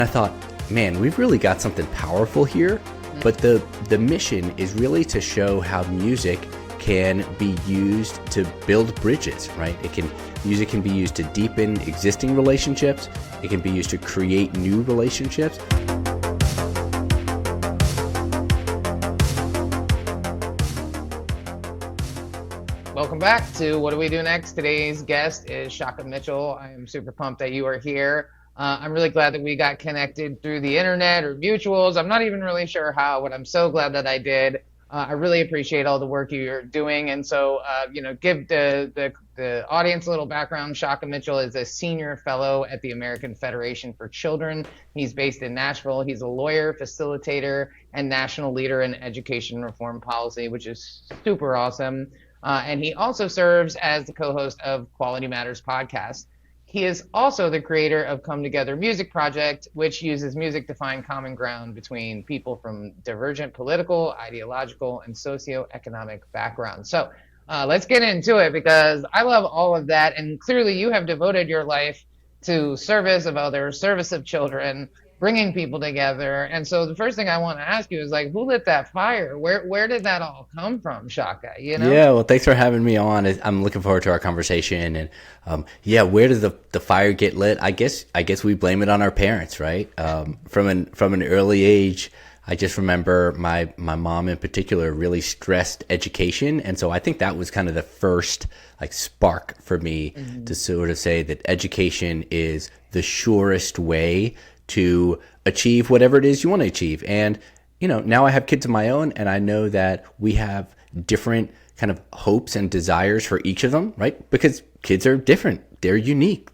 I thought, man, we've really got something powerful here. But the mission is really to show how music can be used to build bridges, right? Music can be used to deepen existing relationships. It can be used to create new relationships. Welcome back to What Do We Do Next? Today's guest is Shaka Mitchell. I am super pumped that you are here. I'm really glad that we got connected through the internet or mutuals. I'm not even really sure how, but I'm so glad that I did. I really appreciate all the work you're doing. And so, give the audience a little background. Shaka Mitchell is a senior fellow at the American Federation for Children. He's based in Nashville. He's a lawyer, facilitator, and national leader in education reform policy, which is super awesome. And he also serves as the co-host of Quality Matters podcast. He is also the creator of Come Together Music Project, which uses music to find common ground between people from divergent political, ideological, and socioeconomic backgrounds. So let's get into it, because I love all of that. And clearly you have devoted your life to service of others, service of children, bringing people together. And so the first thing I want to ask you is, like, who lit that fire? Where did that all come from, Shaka? You know? Yeah, well, thanks for having me on. I'm looking forward to our conversation. And where did the fire get lit? I guess we blame it on our parents, right? From an early age, I just remember my mom in particular really stressed education, and so I think that was kind of the first spark for me to sort of say that education is the surest way to achieve whatever it is you want to achieve. And, now I have kids of my own, and I know that we have different kind of hopes and desires for each of them, right? Because kids are different. They're unique.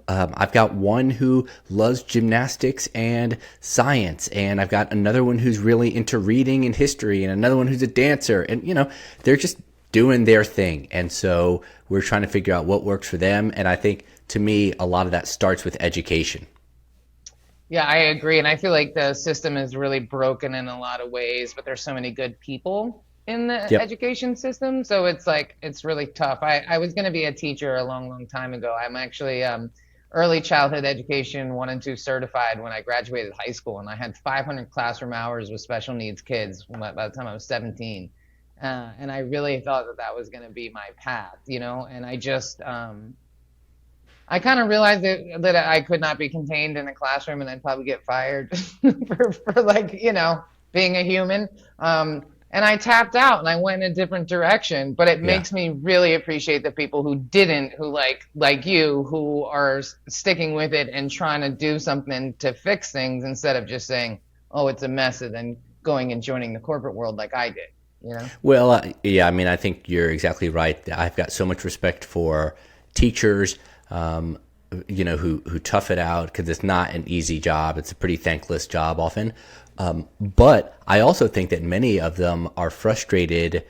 I've got one who loves gymnastics and science, and I've got another one who's really into reading and history, and another one who's a dancer. And, they're just doing their thing. And so we're trying to figure out what works for them. And I think, to me, a lot of that starts with education. Yeah, I agree. And I feel like the system is really broken in a lot of ways, but there's so many good people in the education system. So it's really tough. I was going to be a teacher a long, long time ago. I'm actually early childhood education 1 and 2 certified when I graduated high school. And I had 500 classroom hours with special needs kids by the time I was 17. And I really thought that was going to be my path, and I just... I kind of realized that I could not be contained in a classroom, and I'd probably get fired for being a human. And I tapped out and I went in a different direction, but it makes me really appreciate the people who didn't, who like you, who are sticking with it and trying to do something to fix things instead of just saying, oh, it's a mess, and then going and joining the corporate world like I did, Well, I think you're exactly right. I've got so much respect for teachers, who tough it out, because it's not an easy job. It's a pretty thankless job often. But I also think that many of them are frustrated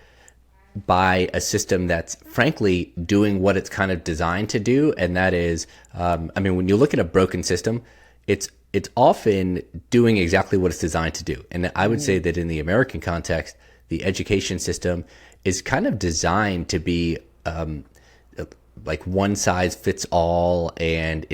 by a system that's frankly doing what it's kind of designed to do. And that is, when you look at a broken system, it's often doing exactly what it's designed to do. And I would say that in the American context, the education system is kind of designed to be, one size fits all, and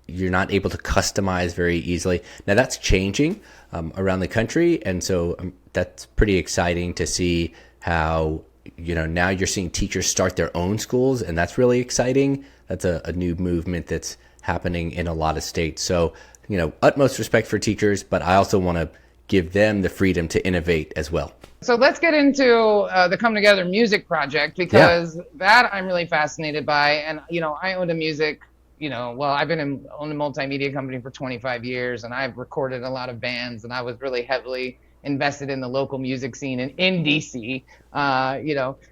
you're not able to customize very easily. Now that's changing around the country, and so that's pretty exciting to see how now you're seeing teachers start their own schools, and that's really exciting. That's a new movement that's happening in a lot of states. So utmost respect for teachers, but I also want to give them the freedom to innovate as well. So let's get into the Come Together Music Project, because that I'm really fascinated by. And, I owned a music, I've been owned a multimedia company for 25 years, and I've recorded a lot of bands, and I was really heavily invested in the local music scene in DC,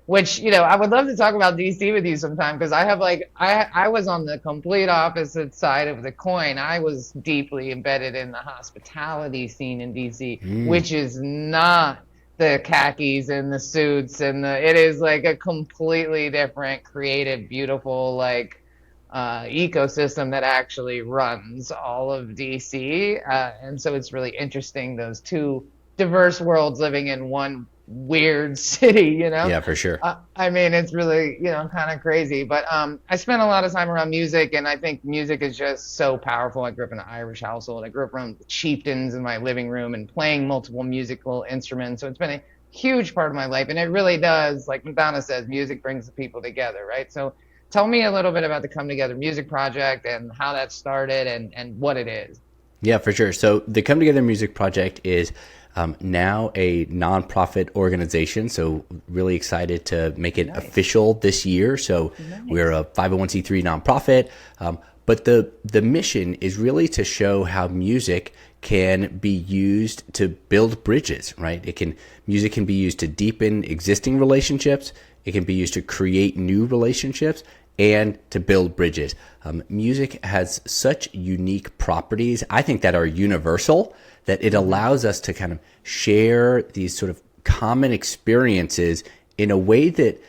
which, I would love to talk about DC with you sometime, because I have I was on the complete opposite side of the coin. I was deeply embedded in the hospitality scene in DC, which is not the khakis and the suits, and it is a completely different, creative, beautiful, ecosystem that actually runs all of DC. And so it's really interesting, those two diverse worlds living in one weird city, you know? Yeah, for sure. I mean, it's really, kind of crazy. But I spent a lot of time around music, and I think music is just so powerful. I grew up in an Irish household. I grew up around chieftains in my living room and playing multiple musical instruments. So it's been a huge part of my life. And it really does, like Madonna says, music brings the people together, right? So tell me a little bit about the Come Together Music Project and how that started and what it is. Yeah, for sure. So the Come Together Music Project is now a nonprofit organization. So really excited to make it Nice. official this year. So we're Nice. a 501c3 nonprofit. But the mission is really to show how music can be used to build bridges, right? Music can be used to deepen existing relationships. It can be used to create new relationships and to build bridges. Music has such unique properties, I think, that are universal, that it allows us to kind of share these sort of common experiences in a way that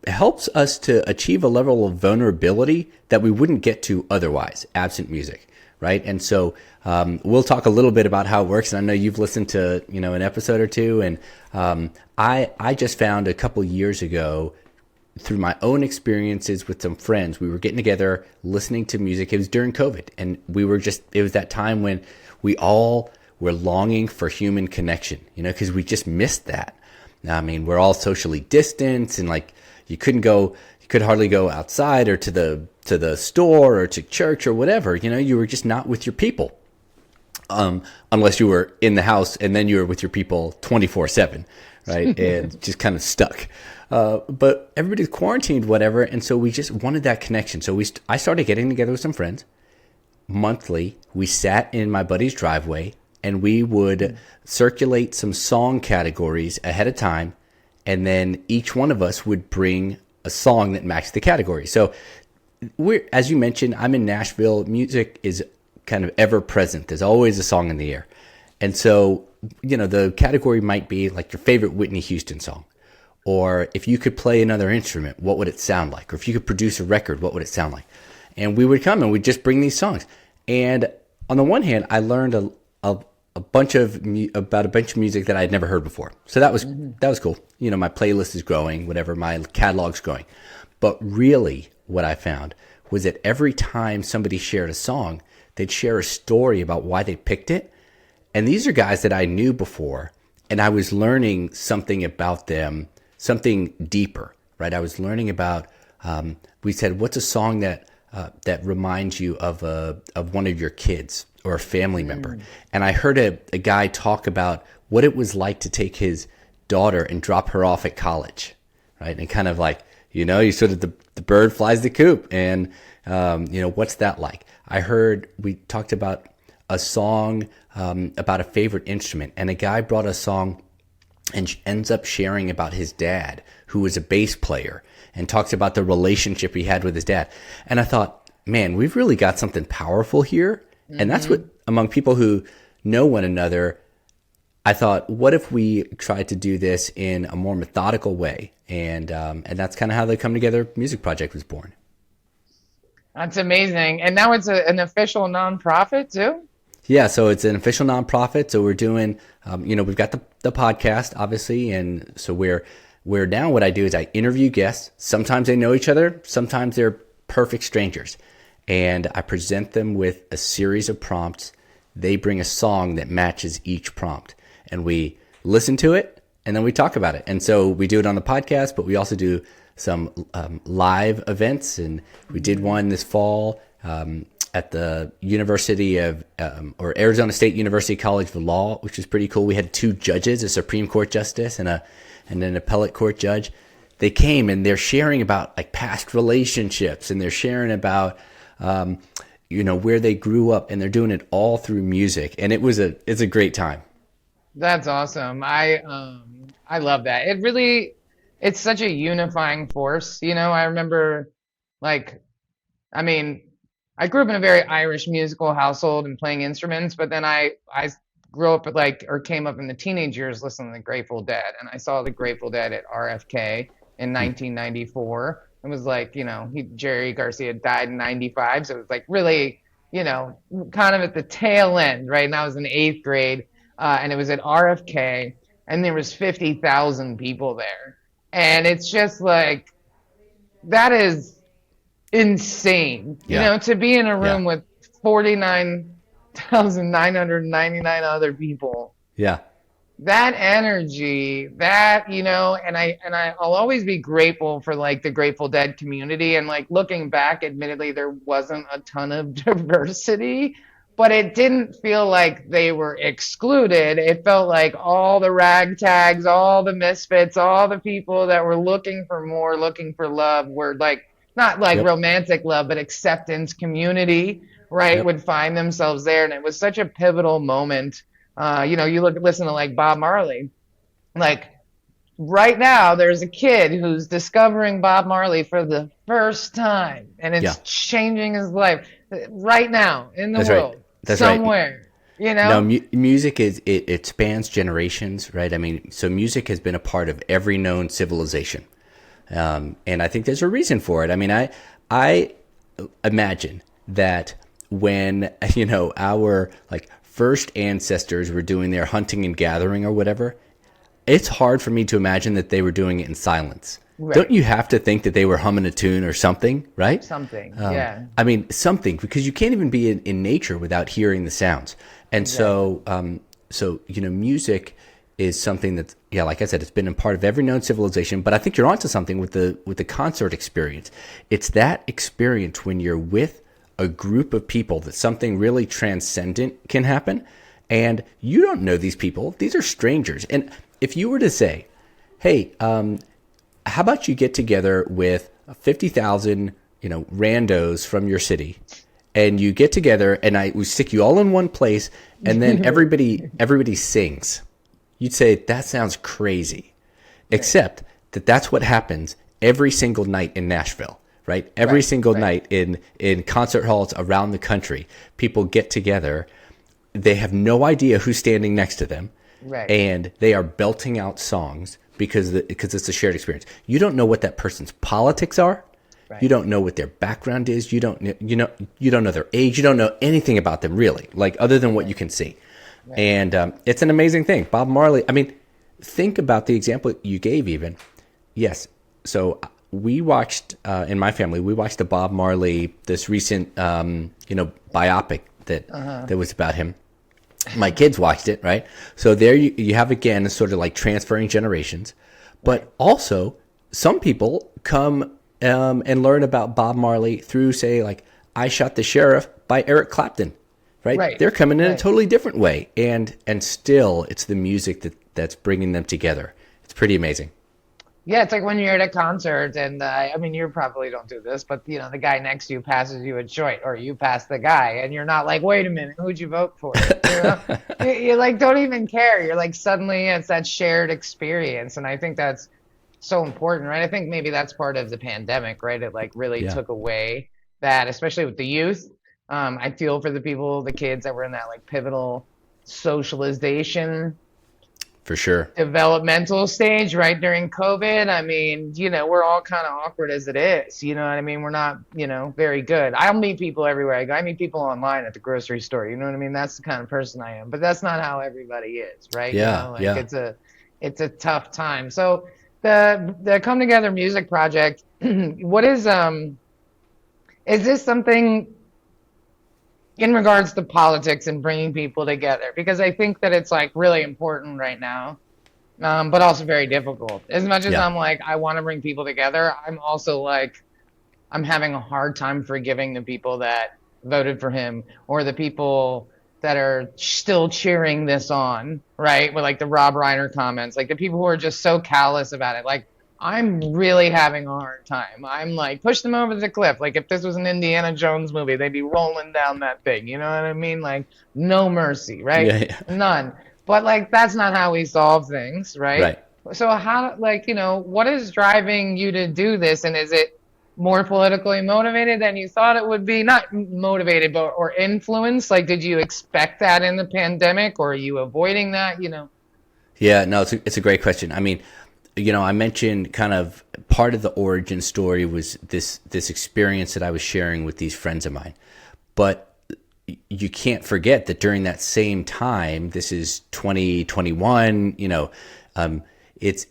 helps us to achieve a level of vulnerability that we wouldn't get to otherwise, absent music, right? And so we'll talk a little bit about how it works. And I know you've listened to an episode or two, and I just found a couple years ago, through my own experiences with some friends, we were getting together, listening to music. It was during COVID, and it was that time when we all were longing for human connection, because we just missed that. I mean, we're all socially distanced, and like you could hardly go outside or to the store or to church or whatever. You were just not with your people, unless you were in the house and then you were with your people 24/7, right? And just kind of stuck. But everybody's quarantined, whatever, and so we just wanted that connection. So I started getting together with some friends monthly. We sat in my buddy's driveway, and we would circulate some song categories ahead of time, and then each one of us would bring a song that matched the category. So as you mentioned, I'm in Nashville. Music is kind of ever present. There's always a song in the air. And so, the category might be like your favorite Whitney Houston song. Or if you could play another instrument, what would it sound like? Or if you could produce a record, what would it sound like? And we would come and we'd just bring these songs. And on the one hand, I learned a bunch of about a bunch of music that I had never heard before. So that was cool. My playlist is growing, whatever, my catalog's growing. But really what I found was that every time somebody shared a song, they'd share a story about why they picked it. And these are guys that I knew before, and I was learning something about them, something deeper, right? I was learning about, we said, what's a song that reminds you of one of your kids or a family member? And I heard a guy talk about what it was like to take his daughter and drop her off at college, right? And kind of like, you sort of the bird flies the coop, and what's that like? I heard we talked about a song about a favorite instrument, and a guy brought a song and ends up sharing about his dad, who was a bass player, and talks about the relationship he had with his dad. And I thought, man, we've really got something powerful here. And that's what, among people who know one another, I thought, what if we tried to do this in a more methodical way? And that's kind of how the Come Together Music Project was born. That's amazing. And now it's an official nonprofit too? Yeah, so it's an official nonprofit. So we're doing, we've got the podcast, obviously, and so we're now what I do is I interview guests. Sometimes they know each other, sometimes they're perfect strangers, and I present them with a series of prompts. They bring a song that matches each prompt, and we listen to it, and then we talk about it. And so we do it on the podcast, but we also do some live events, and we did one this fall at the University of, or Arizona State University College of Law, which was pretty cool. We had two judges, a Supreme Court justice and an appellate court judge. They came and they're sharing about like past relationships, and they're sharing about, where they grew up, and they're doing it all through music. And it's a great time. That's awesome. I love that. It's such a unifying force. I remember like, I mean, I grew up in a very Irish musical household and playing instruments, but then I grew up or came up in the teenage years listening to the Grateful Dead, and I saw the Grateful Dead at RFK in 1994. It was like, Jerry Garcia died in 95, so it was like really, kind of at the tail end, right? And I was in eighth grade, and it was at RFK. and there was 50,000 people there. And it's just like, that is insane, Yeah. to be in a Yeah. room with 49,999 other people. Yeah. That energy, I'll always be grateful for like the Grateful Dead community. And like looking back, admittedly, there wasn't a ton of diversity, but it didn't feel like they were excluded. It felt like all the ragtags, all the misfits, all the people that were looking for more, looking for love were like, not like Yep. romantic love, but acceptance, community, right, Yep. would find themselves there. And it was such a pivotal moment. Listen to like Bob Marley. Like right now, there's a kid who's discovering Bob Marley for the first time, and Yeah. it's changing his life right now in the That's right. world, That's right. somewhere, No, music it spans generations, right? I mean, so music has been a part of every known civilization, and I think there's a reason for it. I mean, I imagine that when our like first ancestors were doing their hunting and gathering or whatever, it's hard for me to imagine that they were doing it in silence. Don't Right. you have to think that they were humming a tune or something, right? Something. Yeah. I mean, something, because you can't even be in nature without hearing the sounds. And Exactly. music is something that, yeah, like I said, it's been a part of every known civilization. But I think you're onto something with the concert experience. It's that experience when you're with a group of people that something really transcendent can happen, and you don't know these people; these are strangers. And if you were to say, "Hey, how about you get together with 50,000, randos from your city, and you get together and we stick you all in one place, and then everybody sings." You'd say that sounds crazy, Right. except that that's what happens every single night in Nashville, right? Every Right. single Right. night in concert halls around the country, people get together. They have no idea who's standing next to them, Right. and they are belting out songs because it's a shared experience. You don't know what that person's politics are. You Right. don't know what their background is. You don't know their age. You don't know anything about them really, like other than what you can see. Right. And it's an amazing thing. Bob Marley. I mean, think about the example you gave. Even yes. So we watched in my family. We watched the Bob Marley, this recent biopic that was about him. My kids watched it, right? So there you have again, sort of like transferring generations, but also some people come and learn about Bob Marley through, say, like "I Shot the Sheriff" by Eric Clapton, right? Right. They're coming in a Right. totally different way, and still it's the music that's bringing them together. It's pretty amazing. Yeah, it's like when you're at a concert, and I mean, you probably don't do this, but the guy next to you passes you a joint, or you pass the guy, and you're not like, wait a minute, who'd you vote for? You like don't even care. You're like suddenly it's that shared experience, and I think that's so important, right? I think maybe that's part of the pandemic, right? It like really Yeah, took away that, especially with the youth. I feel for the people, the kids that were in that like pivotal socialization for sure. developmental stage right during COVID. I mean, we're all kind of awkward as it is. You know what I mean? We're not, very good. I'll meet people everywhere I go. I meet people online at the grocery store. You know what I mean? That's the kind of person I am. But that's not how everybody is, right? Yeah, Like yeah. it's a tough time. So the Come Together Music Project, what is this something in regards to politics and bringing people together? Because I think that it's like really important right now, but also very difficult. As much as Yeah. I'm like, I want to bring people together, I'm also like, I'm having a hard time forgiving the people that voted for him, or the people that are still cheering this on, right? With like the Rob Reiner comments, like the people who are just so callous about it. Like, I'm really having a hard time. I'm like, push them over the cliff. Like, if this was an Indiana Jones movie, they'd be rolling down that thing. You know what I mean? Like, no mercy, right? Yeah, yeah. None. But like, that's not how we solve things, right? Right. So how, like, what is driving you to do this? And is it more politically motivated than you thought it would be? Not motivated, but or influenced. Like, did you expect that in the pandemic, or are you avoiding that? Yeah, no, it's a great question. I mean, I mentioned kind of part of the origin story was this experience that I was sharing with these friends of mine. But you can't forget that during that same time, this is 2021, It's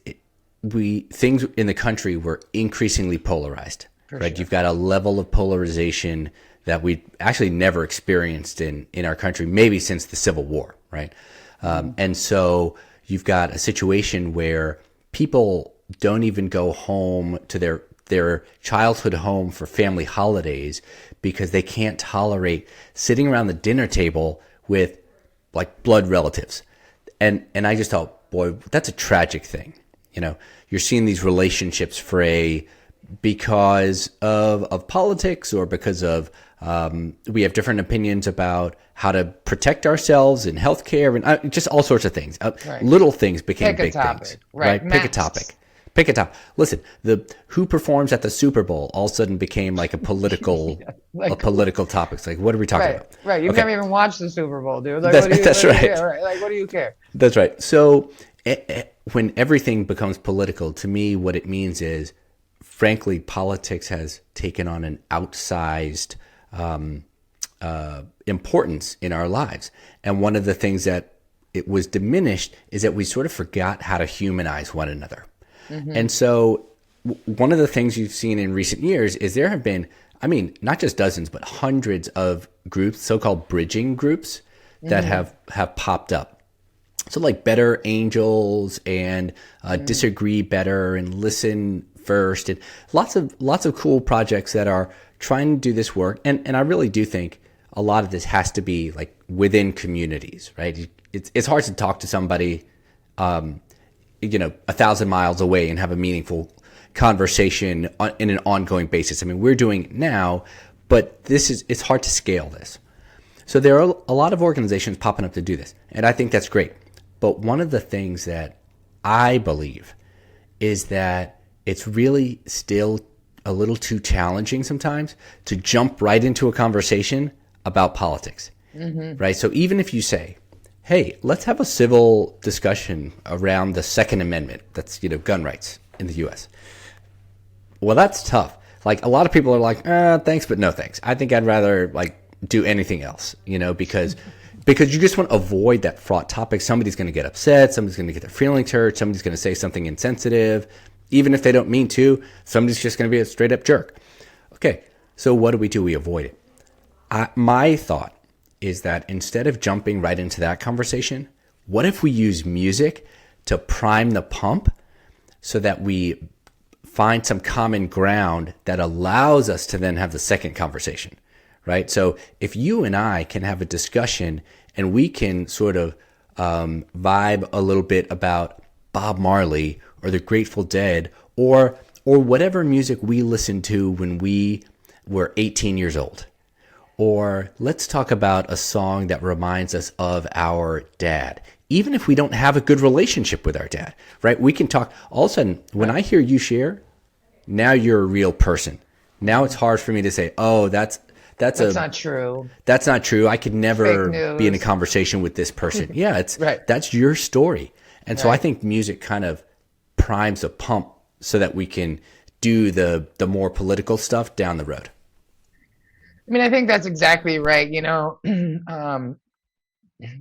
we things in the country were increasingly polarized, right? sure. You've got a level of polarization that we actually never experienced in our country, maybe since the Civil War, right? And so you've got a situation where people don't even go home to their childhood home for family holidays because they can't tolerate sitting around the dinner table with like blood relatives. And I just thought, boy, that's a tragic thing. You're seeing these relationships fray because of politics or because of we have different opinions about how to protect ourselves in healthcare and just all sorts of things. Right. Little things became Pick a big topic. things. Right. Pick a Masks. topic. Pick a topic. Listen, the who performs at the Super Bowl all of a sudden became like a political Like, a political topic. It's like, what are we talking about? Right. You've Okay. never even watched the Super Bowl, dude. Like, That's what do you right. care? Right. Like, what do you care? That's right. So when everything becomes political, to me, what it means is, frankly, politics has taken on an outsized importance in our lives. And one of the things that it was diminished is that we sort of forgot how to humanize one another. And so one of the things you've seen in recent years is there have been, I mean, not just dozens, but hundreds of groups, so-called bridging groups that have popped up. So like Better Angels and Disagree Better and Listen First and lots of cool projects that are trying to do this work. And I really do think a lot of this has to be like within communities, right? It's hard to talk to somebody, 1,000 miles away and have a meaningful conversation in an ongoing basis. I mean, we're doing it now, but it's hard to scale this. So there are a lot of organizations popping up to do this, and I think that's great. But one of the things that I believe is that it's really still a little too challenging sometimes to jump right into a conversation about politics, right? So even if you say, hey, let's have a civil discussion around the Second Amendment, that's, gun rights in the U.S. Well, that's tough. Like a lot of people are like, thanks, but no thanks. I think I'd rather like do anything else, because you just want to avoid that fraught topic. Somebody's going to get upset. Somebody's going to get their feelings hurt. Somebody's going to say something insensitive. Even if they don't mean to, somebody's just going to be a straight up jerk. Okay, so what do? We avoid it. My thought is that instead of jumping right into that conversation, what if we use music to prime the pump so that we find some common ground that allows us to then have the second conversation, right? So if you and I can have a discussion and we can sort of vibe a little bit about Bob Marley or the Grateful Dead or whatever music we listened to when we were 18 years old. Or let's talk about a song that reminds us of our dad. Even if we don't have a good relationship with our dad, right? We can talk. All of a sudden, when I hear you share, now you're a real person. Now it's hard for me to say, oh, that's not true. That's not true. I could never Fake news. be in a conversation with this person. Yeah, it's Right. That's your story. And so I Right. think music kind of primes a pump so that we can do the more political stuff down the road. I mean, I think that's exactly right.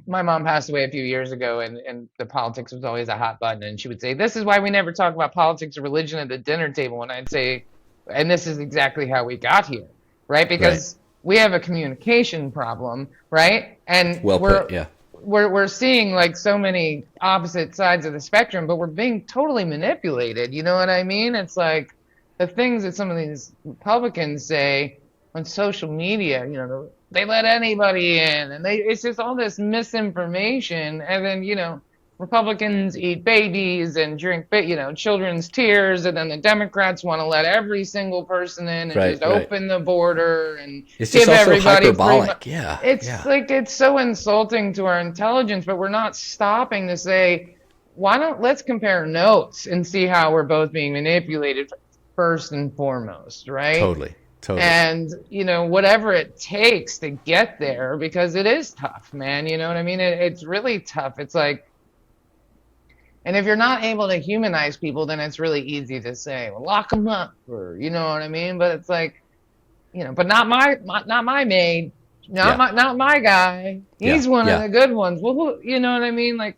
My mom passed away a few years ago, and the politics was always a hot button. And she would say, "This is why we never talk about politics or religion at the dinner table." And I'd say, "And this is exactly how we got here, right? Because we have a communication problem, right? And Well put, yeah. we're seeing like so many opposite sides of the spectrum, but we're being totally manipulated. You know what I mean? It's like the things that some of these Republicans say on social media, they let anybody in, and it's just all this misinformation. And then, Republicans eat babies and drink, children's tears, and then the Democrats want to let every single person in and Right, just right. open the border and It's give just also everybody hyperbolic. free. Yeah. It's yeah. like it's so insulting to our intelligence, but we're not stopping to say, let's compare notes and see how we're both being manipulated first and foremost, right? Totally. And, whatever it takes to get there, because it is tough, man. You know what I mean? It's really tough. It's like, and if you're not able to humanize people, then it's really easy to say, well, lock them up, or, you know what I mean? But it's like, but not my maid, not my guy. He's one of the good ones. Well, you know what I mean? Like,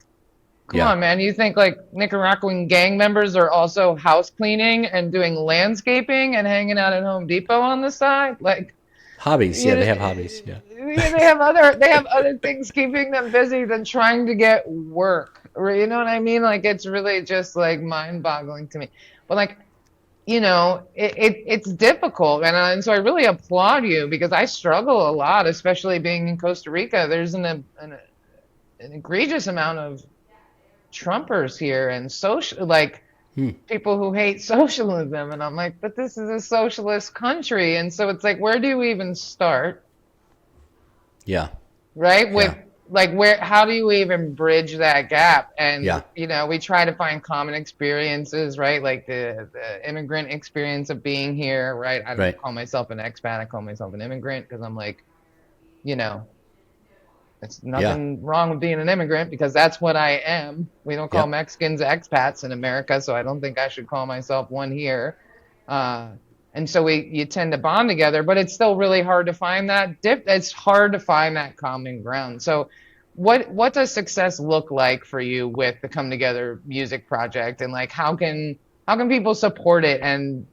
Come Yeah. on, man. You think like Nicaraguan gang members are also house cleaning and doing landscaping and hanging out at Home Depot on the side? Like, Hobbies. you Yeah, know, they have hobbies. Yeah. they have other things keeping them busy than trying to get work. Or, you know what I mean? Like, it's really just like mind-boggling to me. But like, it's difficult, and so I really applaud you because I struggle a lot, especially being in Costa Rica. There's an egregious amount of Trumpers here and social like Hmm. people who hate socialism, and I'm like, but this is a socialist country, and so it's like, where do you even start, Yeah. right? With Yeah. like where how do you even bridge that gap? And Yeah. we try to find common experiences, right? Like the immigrant experience of being here, right? I don't Right. call myself an expat, I call myself an immigrant because I'm like, you know, it's Yeah. nothing wrong with being an immigrant because that's what I am. We don't call Yep. Mexicans expats in America, so I don't think I should call myself one here. Uh, and so you tend to bond together, but it's still really hard to find that it's hard to find that common ground. So what does success look like for you with the Come Together music project, and like how can people support it and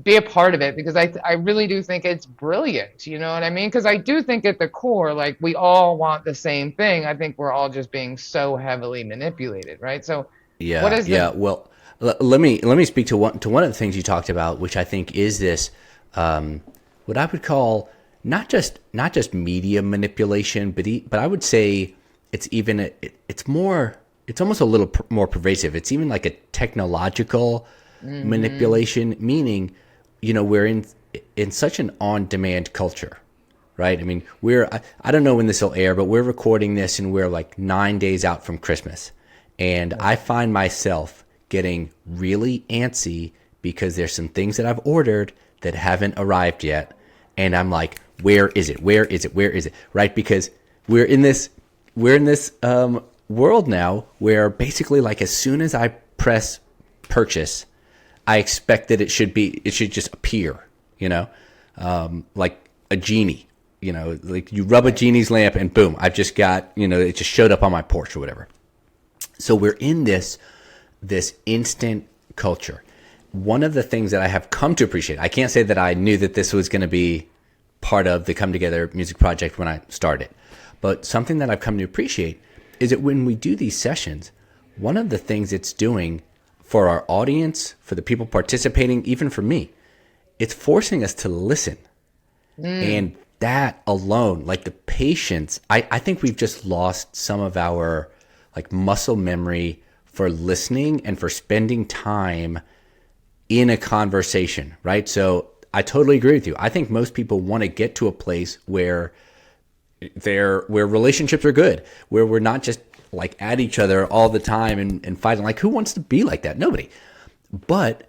be a part of it, because I really do think it's brilliant. You know what I mean? Because I do think at the core, like we all want the same thing. I think we're all just being so heavily manipulated, right? So, what Yeah. is Yeah. the Well, let me speak to one of the things you talked about, which I think is this, what I would call not just media manipulation, but I would say it's even it's more, it's almost a little more pervasive. It's even like a technological hmm manipulation, meaning, we're in such an on-demand culture, right? I mean, I don't know when this will air, but we're recording this and we're like 9 days out from Christmas. And I find myself getting really antsy because there's some things that I've ordered that haven't arrived yet. And I'm like, where is it? Where is it? Where is it? Right? Because we're in this world now where basically, like, as soon as I press purchase, I expect that it should just appear, like a genie, like you rub a right, genie's lamp and boom, I've just got, it just showed up on my porch or whatever. So we're in this instant culture. One of the things that I have come to appreciate, I can't say that I knew that this was going to be part of the Come Together music project when I started, but something that I've come to appreciate is that when we do these sessions, one of the things it's doing for our audience, for the people participating, even for me, it's forcing us to listen. mm, And that alone, like the patience, I think we've just lost some of our like muscle memory for listening and for spending time in a conversation, right? So I totally agree with you. I think most people want to get to a place where where relationships are good, where we're not just like at each other all the time and fighting. Like, who wants to be like that? Nobody. But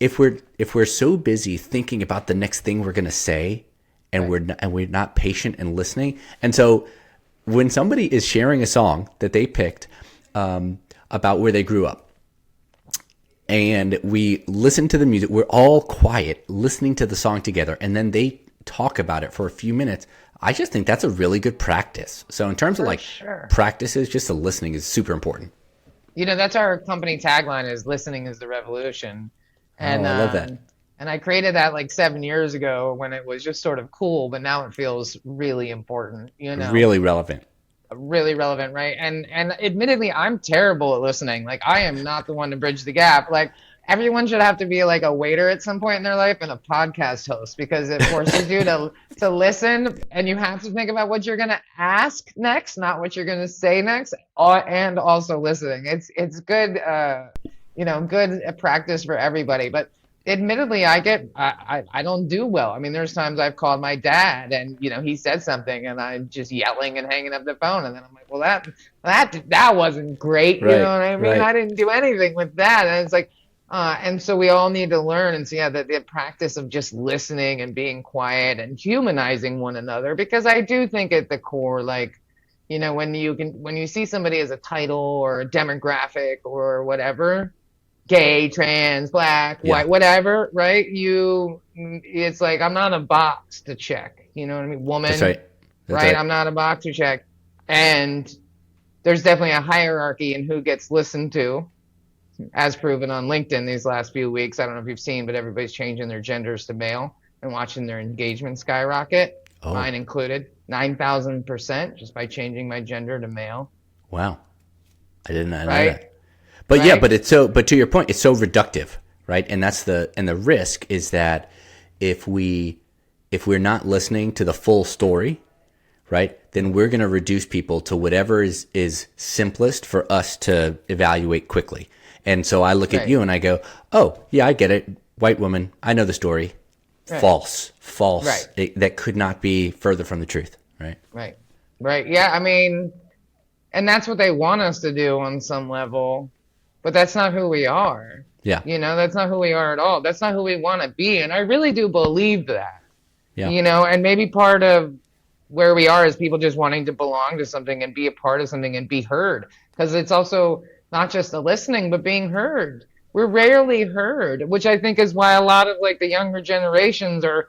if we're so busy thinking about the next thing we're going to say, and right, we're not patient and listening, and so when somebody is sharing a song that they picked, about where they grew up, and we listen to the music, we're all quiet listening to the song together, and then they talk about it for a few minutes. I just think that's a really good practice. So in terms of for like sure. practices, just the listening is super important. That's our company tagline is listening is the revolution. Oh, And I love that. I created that like 7 years ago when it was just sort of cool, but now it feels really important, Really relevant. really relevant, right? And admittedly, I'm terrible at listening. Like I am not the one to bridge the gap. Like everyone should have to be like a waiter at some point in their life and a podcast host because it forces you to listen, and you have to think about what you're gonna ask next, not what you're gonna say next, and also listening. It's good, good practice for everybody. But admittedly, I don't do well. I mean, there's times I've called my dad and he said something and I'm just yelling and hanging up the phone, and then I'm like, well, that wasn't great. You know Right, what I mean? right. I didn't do anything with that. And it's like, and so we all need to learn, and so yeah, the practice of just listening and being quiet and humanizing one another, because I do think at the core, like, when you see somebody as a title or a demographic or whatever, gay, trans, black, Yeah, white, whatever, right? It's like I'm not a box to check. You know what I mean? that's Woman, right. That's right? right. I'm not a box to check. And there's definitely a hierarchy in who gets listened to, as proven on LinkedIn these last few weeks. I don't know if you've seen, but everybody's changing their genders to male and watching their engagement skyrocket, Oh, mine included, 9,000% just by changing my gender to male, wow. I did not know right? that. But yeah, Right? but to your point, it's so reductive, right? And the risk is that if we're not listening to the full story, right, then we're going to reduce people to whatever is simplest for us to evaluate quickly. And so I look at Right. you and I go, oh, yeah, I get it. White woman. I know the story. Right. False. False. Right. That could not be further from the truth, right? Right. Right. Yeah. I mean, and that's what they want us to do on some level, but that's not who we are. Yeah. That's not who we are at all. That's not who we want to be. And I really do believe that, Yeah. and maybe part of where we are is people just wanting to belong to something and be a part of something and be heard. Because it's also not just the listening, but being heard. We're rarely heard, which I think is why a lot of like the younger generations are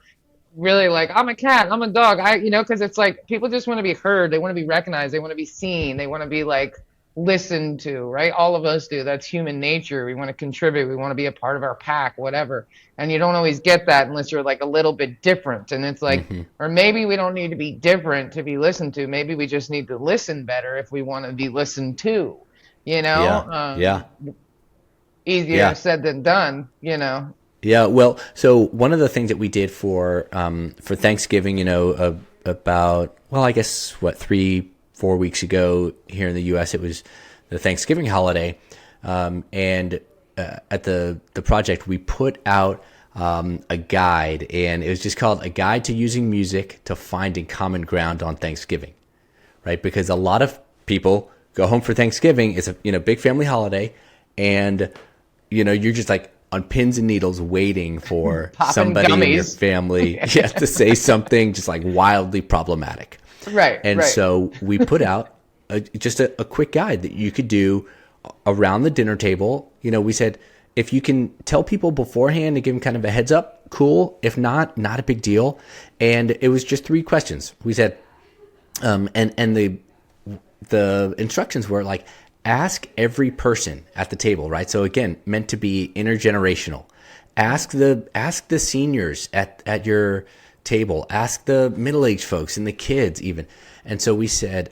really like, I'm a cat, I'm a dog. Because it's like people just want to be heard. They want to be recognized. They want to be seen. They want to be like listened to, right? All of us do. That's human nature. We want to contribute. We want to be a part of our pack, whatever. And you don't always get that unless you're like a little bit different. And it's like, or maybe we don't need to be different to be listened to. Maybe we just need to listen better if we want to be listened to, you know? Yeah. Yeah. Easier Yeah. said than done, you know? Yeah, well, so one of the things that we did for Thanksgiving, about, well, I guess what, 3-4 weeks ago here in the U.S. it was the Thanksgiving holiday, and at the project we put out a guide, and it was just called "A Guide to Using Music to Finding Common Ground on Thanksgiving," right? Because a lot of people go home for Thanksgiving. It's a big family holiday, and you're just like on pins and needles waiting for Popping somebody in your gummies. family to say something just like wildly problematic. Right, And right. so we put out just a quick guide that you could do around the dinner table. We said, if you can tell people beforehand to give them kind of a heads up, cool. If not, not a big deal. And it was just 3 questions. We said, and the instructions were like, ask every person at the table, right? So again, meant to be intergenerational. Ask the seniors at your table. Ask the middle-aged folks and the kids even. And so we said,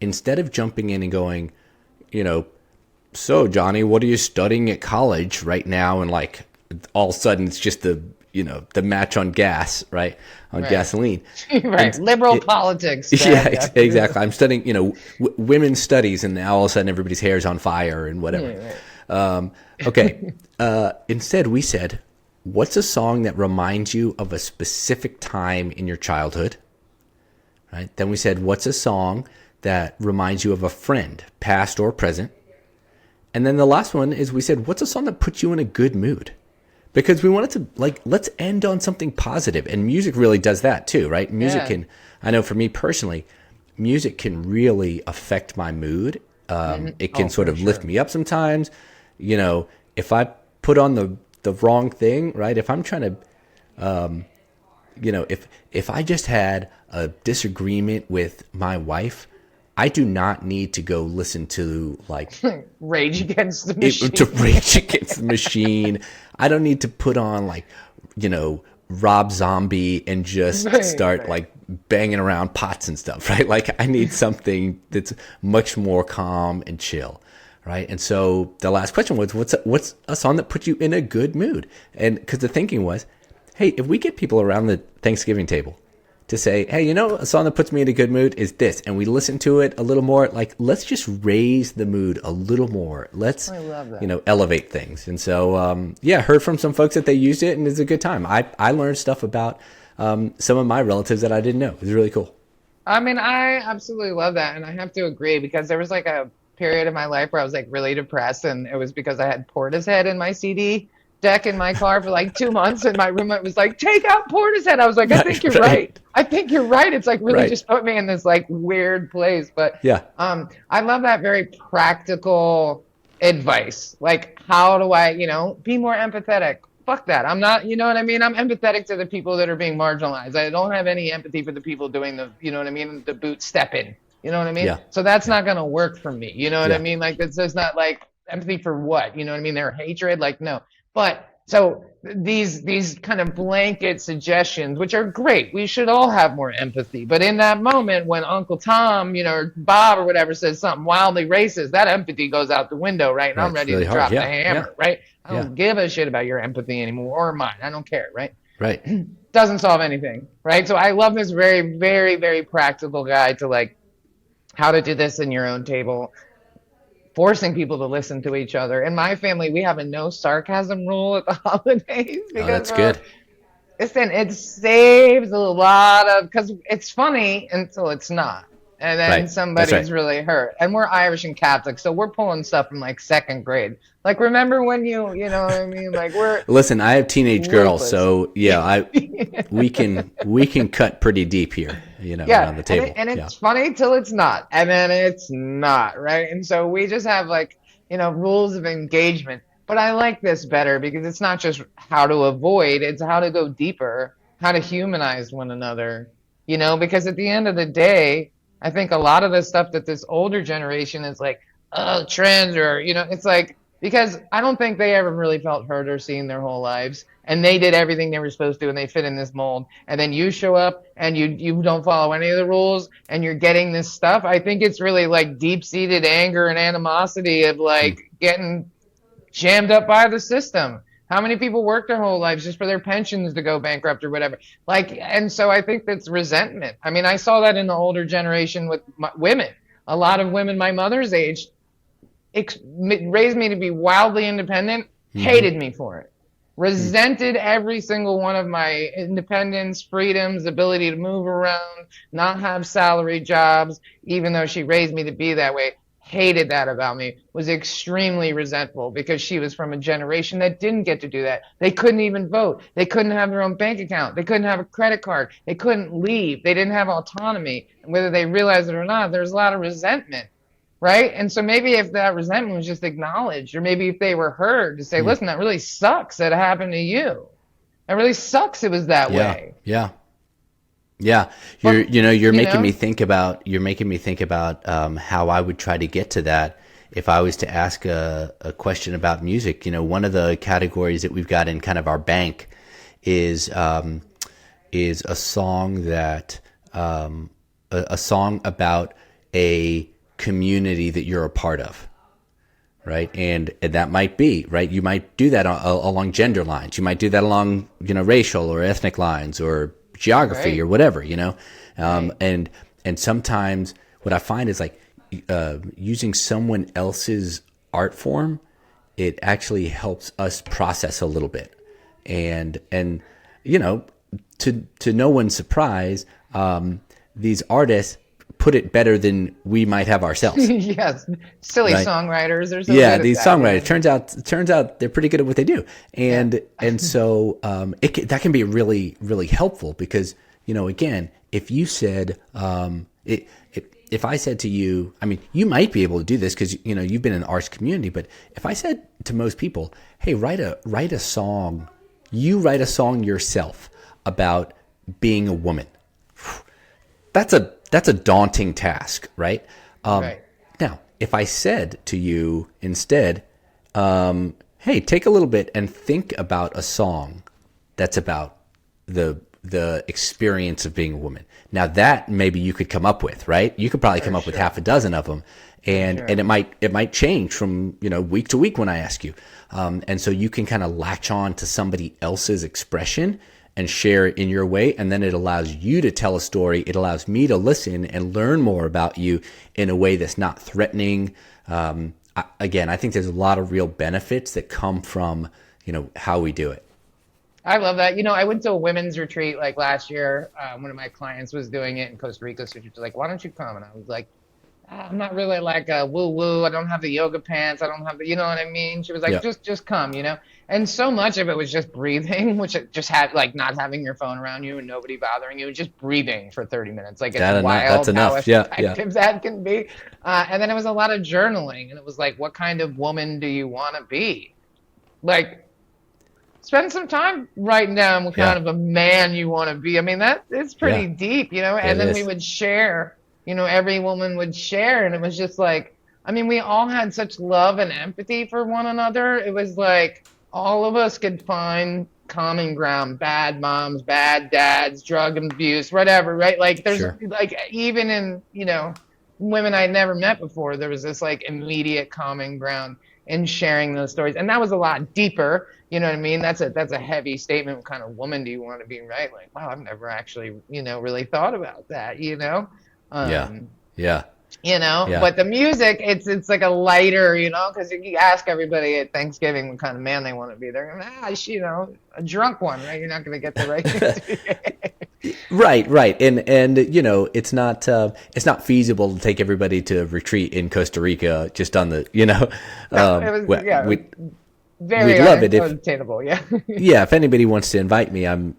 instead of jumping in and going, so Johnny, what are you studying at college right now? And like all of a sudden it's just the match on gas, right? On Right. gasoline. Right. Liberal politics. Yeah, Yeah. exactly. I'm studying, women's studies, and now all of a sudden everybody's hair is on fire and whatever. Yeah, right. Okay. Instead, we said, what's a song that reminds you of a specific time in your childhood? Right. Then we said, what's a song that reminds you of a friend, past or present? And then the last one is we said, what's a song that puts you in a good mood? Because we wanted to, let's end on something positive. And music really does that too, right? Music Yeah. I know for me personally, music can really affect my mood. It can sort for of lift me up sometimes. If I put on the wrong thing, right? If I'm trying to, if I just had a disagreement with my wife, I do not need to go listen to Rage Against the Machine. to Rage Against the Machine. I don't need to put on Rob Zombie and just Right, start right. like banging around pots and stuff, right? Like I need something that's much more calm and chill, right? And so the last question was, what's a song that puts you in a good mood? And because the thinking was, hey, if we get people around the Thanksgiving table to say, hey, a song that puts me in a good mood is this, and we listen to it a little more, let's just raise the mood a little more. Let's, I love that. elevate things. And so, heard from some folks that they used it, and it's a good time. I learned stuff about some of my relatives that I didn't know. It was really cool. I mean, I absolutely love that. And I have to agree because there was like a period of my life where I was like really depressed. And it was because I had Portishead in my CD deck in my car for like 2 months. And my roommate was like, take out Portishead. I was like, I think you're right. I think you're right. It's like really Right. just put me in this like weird place. But Yeah. I love that very practical advice. Like, how do I, be more empathetic? Fuck that. I'm not, you know what I mean? I'm empathetic to the people that are being marginalized. I don't have any empathy for the people doing the, you know what I mean? The boot stepping, You know what I mean? Yeah. So that's Yeah. not going to work for me. You know what I Yeah. mean? Like, it's just not like empathy for what? You know what I mean? Their hatred? Like, no. But so these kind of blanket suggestions, which are great, we should all have more empathy. But in that moment, when Uncle Tom, or Bob or whatever says something wildly racist, that empathy goes out the window, right? And Right. I'm It's ready really to hard. drop the Yeah. Yeah. hammer, right? I Yeah. don't give a shit about your empathy anymore or mine. I don't care, right? Right. Doesn't solve anything, right? So I love this very, very, very practical guide to like how to do this in your own table, forcing people to listen to each other. In my family, we have a no sarcasm rule at the holidays Oh, because that's good. it saves a lot of, because it's funny until it's not. And then Right. That's right. somebody's really hurt. And we're Irish and Catholic, so we're pulling stuff from like second grade. Like, remember when you know what I mean? Like, we're Listen, I have teenage girls, ruthless. so yeah, we can cut pretty deep here, Yeah, around the and table. Yeah. it's funny till it's not, and then it's not, right? And so we just have like, rules of engagement. But I like this better because it's not just how to avoid, it's how to go deeper, how to humanize one another, because at the end of the day, I think a lot of the stuff that this older generation is like, oh, trends, or, it's like, because I don't think they ever really felt heard or seen their whole lives, and they did everything they were supposed to, and they fit in this mold. And then you show up and you don't follow any of the rules, and you're getting this stuff. I think it's really like deep-seated anger and animosity of Mm. like getting jammed up by the system. How many people work their whole lives just for their pensions to go bankrupt or whatever? Like, and so I think that's resentment. I mean, I saw that in the older generation with women. A lot of women my mother's age raised me to be wildly independent, Hmm. hated me for it, resented every single one of my independence, freedoms, ability to move around, not have salary jobs, even though she raised me to be that way. Hated that about me, was extremely resentful because she was from a generation that didn't get to do that. They couldn't even vote. They couldn't have their own bank account. They couldn't have a credit card. They couldn't leave. They didn't have autonomy. And whether they realized it or not, there's a lot of resentment, right? And so maybe if that resentment was just acknowledged, or maybe if they were heard to say, Mm. listen, that really sucks that it happened to you. It really sucks it was that Yeah. way. Yeah. Yeah. But, You're you making me know, think about how I would try to get to that if I was to ask a question about music. One of the categories that we've got in kind of our bank is a song that a song about a community that you're a part of, right? And that might be, right. You might do that along gender lines. You might do that along racial or ethnic lines or geography right, or whatever, right. and sometimes what I find is like using someone else's art form, it actually helps us process a little bit, and you know to no one's surprise, these artists put it better than we might have ourselves, Yes, silly right? songwriters. They're so Yeah, good at these that. Yeah, songwriters turns out they're pretty good at what they do, yeah. and so that can be really really helpful because again, if you said if I said to you, I mean, you might be able to do this because you've been in the arts community, but if I said to most people, hey, write a song, you write a song yourself about being a woman, that's a daunting task, right? Right. Now, if I said to you instead, hey, take a little bit and think about a song that's about the experience of being a woman. Now that maybe you could come up with, right? You could probably For come up with sure. half a dozen of them, For and sure. it might change from week to week when I ask you, and so you can kind of latch on to somebody else's expression and share it in your way, and then it allows you to tell a story. It allows me to listen and learn more about you in a way that's not threatening. Again, I think there's a lot of real benefits that come from how we do it. I love that. I went to a women's retreat like last year. One of my clients was doing it in Costa Rica. So she was like, why don't you come? And I was like, I'm not really like a woo woo. I don't have the yoga pants. I don't have the, you know what I mean? She was like, Yeah, just come. And so much of it was just breathing, which it just had like not having your phone around you and nobody bothering you, just breathing for 30 minutes. Like it's that's wild how enough. Yeah, yeah, effective that can be. And then it was a lot of journaling, and it was like, what kind of woman do you want to be? Like, spend some time writing down what yeah, kind of a man you want to be. I mean, that it's yeah. pretty deep. And It then we is. would share. every woman would share. And it was just like, I mean, we all had such love and empathy for one another. It was like all of us could find common ground, bad moms, bad dads, drug abuse, whatever, right? Like there's Sure. like even in, women I'd never met before, there was this like immediate common ground in sharing those stories. And that was a lot deeper. You know what I mean? That's a heavy statement. What kind of woman do you want to be, right? Like, wow, I've never actually, really thought about that. Yeah. Um, Yeah. Yeah. but the music, it's like a lighter, because you ask everybody at Thanksgiving what kind of man they want to be. They're going, a drunk one, right? You're not going to get the right. Right, right, and it's not feasible to take everybody to a retreat in Costa Rica just on the No, it was, yeah, we'd very love it if unattainable. Yeah. yeah, if anybody wants to invite me, I'm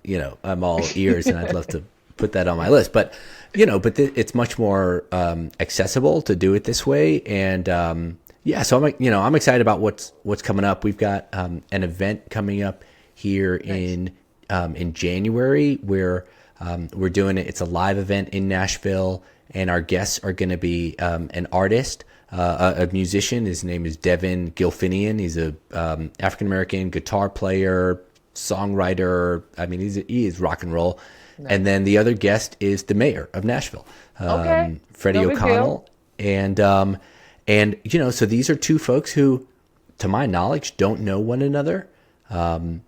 all ears, and I'd love to put that on my list. But it's much more accessible to do it this way, and yeah, so I'm excited about what's coming up. We've got an event coming up here Nice. in January where we're doing it. It's a live event in Nashville, and our guests are going to be an artist, a musician. His name is Devin Gilfinian. He's a African American guitar player, songwriter. I mean, he is rock and roll. And Nice. then the other guest is the mayor of Nashville, Okay. Freddie No big deal. O'Connell, and so these are two folks who, to my knowledge, don't know one another, and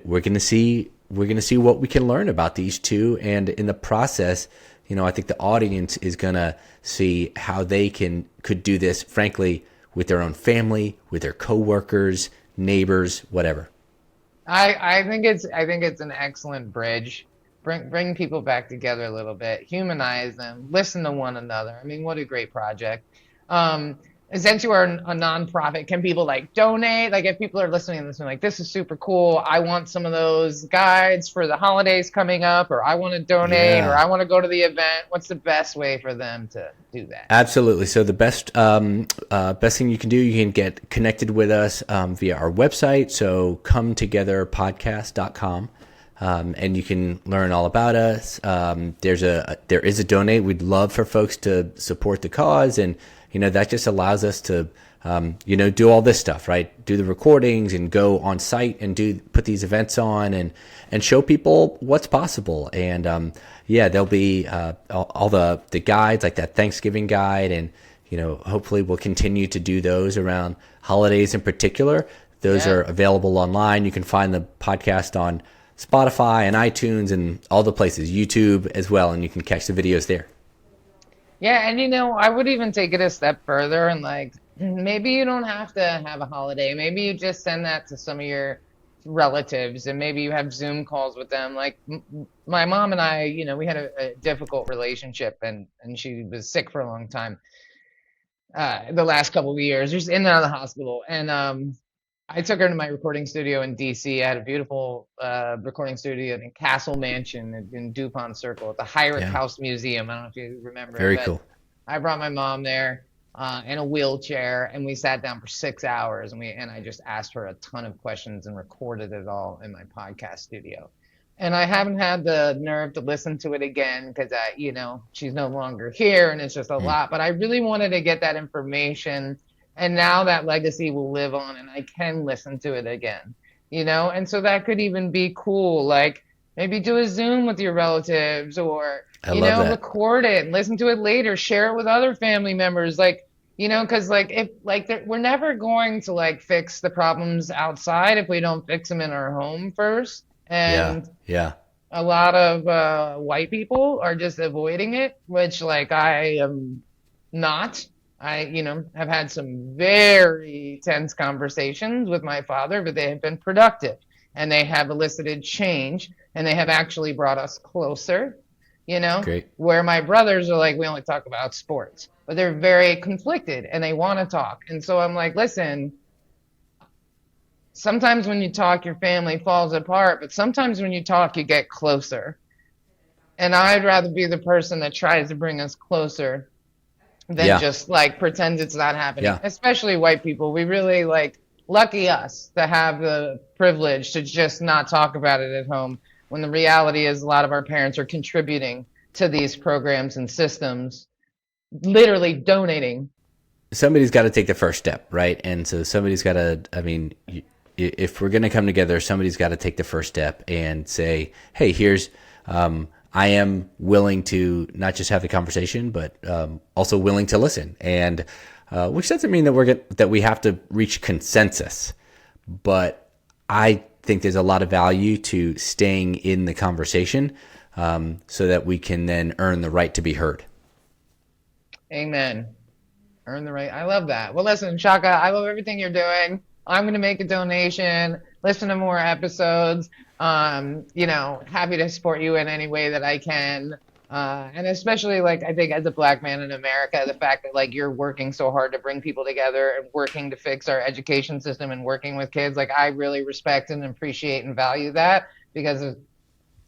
we're gonna see what we can learn about these two, and in the process, I think the audience is gonna see how they could do this, frankly, with their own family, with their coworkers, neighbors, whatever. I think it's an excellent bridge. Bring people back together a little bit, humanize them, listen to one another. I mean, what a great project. Um, since you are a nonprofit, can people like donate? Like if people are listening and listening, like this is super cool. I want some of those guides for the holidays coming up, or I want to donate, or Yeah. I want to go to the event. What's the best way for them to do that? Absolutely. So the best thing you can do, you can get connected with us via our website. So cometogetherpodcast.com. And you can learn all about us. There is a donate. We'd love for folks to support the cause, and that just allows us to do all this stuff, right? Do the recordings and go on site and put these events on and show people what's possible. And yeah, there'll be all the guides, like that Thanksgiving guide, and hopefully we'll continue to do those around holidays in particular. Those Yeah. are available online. You can find the podcast on Spotify and iTunes and all the places, YouTube as well, and you can catch the videos there. Yeah, and I would even take it a step further and like maybe you don't have to have a holiday. Maybe you just send that to some of your relatives and maybe you have Zoom calls with them. Like my mom and I, we had a difficult relationship and she was sick for a long time. The last couple of years, just in and out of the hospital. And I took her to my recording studio in DC. I had a beautiful recording studio in Castle Mansion in DuPont Circle at the Hyrick Yeah, House Museum. I don't know if you remember it, very but cool. I brought my mom there in a wheelchair, and we sat down for 6 hours, and I just asked her a ton of questions and recorded it all in my podcast studio. And I haven't had the nerve to listen to it again because she's no longer here, and it's just a Mm, lot. But I really wanted to get that information, and now that legacy will live on, and I can listen to it again. And so that could even be cool, like maybe do a Zoom with your relatives, or I love that. record it and listen to it later, share it with other family members, like because like if like we're never going to like fix the problems outside if we don't fix them in our home first. Yeah, And yeah, a lot of white people are just avoiding it, which like I am not. I, have had some very tense conversations with my father, but they have been productive and they have elicited change and they have actually brought us closer, great. where my brothers are like, we only talk about sports, but they're very conflicted and they want to talk. And so I'm like, listen, sometimes when you talk, your family falls apart, but sometimes when you talk, you get closer. And I'd rather be the person that tries to bring us closer than Yeah, just like pretend it's not happening, yeah, especially white people. We really like lucky us to have the privilege to just not talk about it at home when the reality is a lot of our parents are contributing to these programs and systems, literally donating. Somebody's got to take the first step, right? And so somebody's got to, I mean, if we're going to come together, somebody's got to take the first step and say, hey, here's, I am willing to not just have the conversation, but also willing to listen. And which doesn't mean that we have to reach consensus, but I think there's a lot of value to staying in the conversation so that we can then earn the right to be heard. Amen. Earn the right. I love that. Well, listen, Shaka, I love everything you're doing. I'm going to make a donation, listen to more episodes. Happy to support you in any way that I can. And especially, like, I think as a black man in America, the fact that, like, you're working so hard to bring people together and working to fix our education system and working with kids, like, I really respect and appreciate and value that because,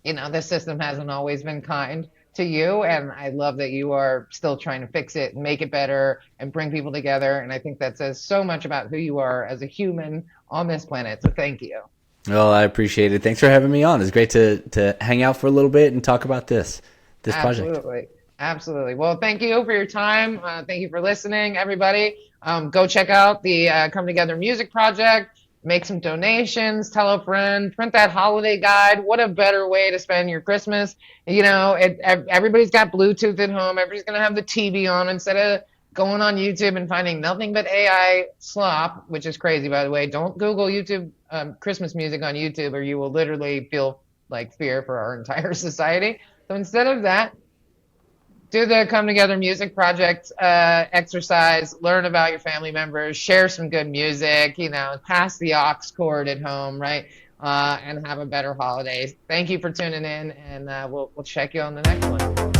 the system hasn't always been kind to you. And I love that you are still trying to fix it and make it better and bring people together. And I think that says so much about who you are as a human on this planet. So thank you. Well, I appreciate it. Thanks for having me on. It's great to hang out for a little bit and talk about this project. Absolutely. Absolutely. Well, thank you for your time. Thank you for listening, everybody. Go check out the Come Together Music Project. Make some donations, tell a friend, print that holiday guide. What a better way to spend your Christmas. Everybody's got Bluetooth at home. Everybody's going to have the TV on instead of going on YouTube and finding nothing but AI slop, which is crazy, by the way. Don't Google YouTube Christmas music on YouTube or you will literally feel like fear for our entire society. So instead of that, do the Come Together Music Project exercise, learn about your family members, share some good music, pass the aux cord at home, right? And have a better holiday. Thank you for tuning in, and we'll check you on the next one.